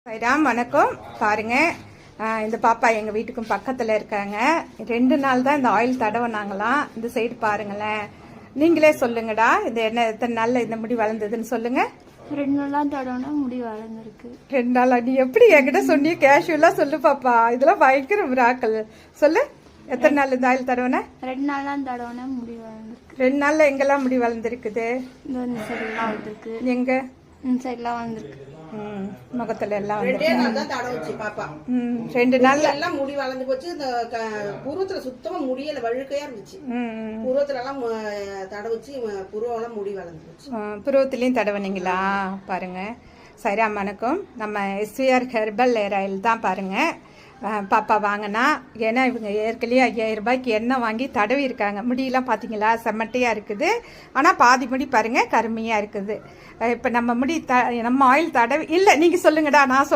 சாய்ராம் வணக்கம். பாருங்க, இந்த பாப்பா எங்க வீட்டுக்கும் பக்கத்துல இருக்காங்க. 2 நாள் தான் இந்த ஆயில் தடவைனாங்களாம். இந்த சைடு பாருங்களேன். நீங்களே சொல்லுங்கடா, இது என்ன எத்தனை நாள்ல இந்த முடி வளர்ந்ததுன்னு சொல்லுங்க. 2 நாளா தடவைனா முடி வளர்ந்துருக்கு. 2 நாளா? நீ எப்படி என்கிட்ட சொன்னி? கேஷுவலா சொல்லு பாப்பா, இதெல்லாம் பயங்கர மிராக்கல். சொல்லு, எத்தனை நாள் இந்த ஆயில் தடவைன? 2 நாளா தடவைனா முடி வளர்ந்துருக்கு. 2 நாள்ல எங்கெல்லாம் முடி வளர்ந்துருக்குது? இந்த சைடுலாம் வளர்ந்துருக்கு. எங்க? இந்த சைடுலாம் வளர்ந்துருக்கு. முகத்துல எல்லாம் 2 நாள் தான் தடவுச்சு பாப்பா. 2 நாள்ல எல்லாம் முடி வளர்ந்து போச்சு. இந்த புருவத்துல சுத்தமா முடியல, வழுக்கையா இருந்துச்சு. புருவத்துல எல்லாம் தடவுச்சு, புருவம் முடி வளர்ந்து போச்சு. புருவத்திலையும் தடவுனீங்களா? பாருங்க. சரியா வணக்கம். நம்ம எஸ்விஆர் ஹெர்பல் ஹேர் ஆயில் தான் பாருங்க பாப்பா வாங்கினா. ஏன்னா இவங்க ஏற்கனவே 5000 ரூபாய்க்கு எண்ணெய் வாங்கி தடவி இருக்காங்க. முடியெல்லாம் பார்த்தீங்களா, செம்மட்டையாக இருக்குது. ஆனால் பாதி முடி பாருங்கள் கருமையாக இருக்குது. இப்போ நம்ம முடி நம்ம ஆயில் தடவி இல்லை. நீங்கள் சொல்லுங்கடா, நான்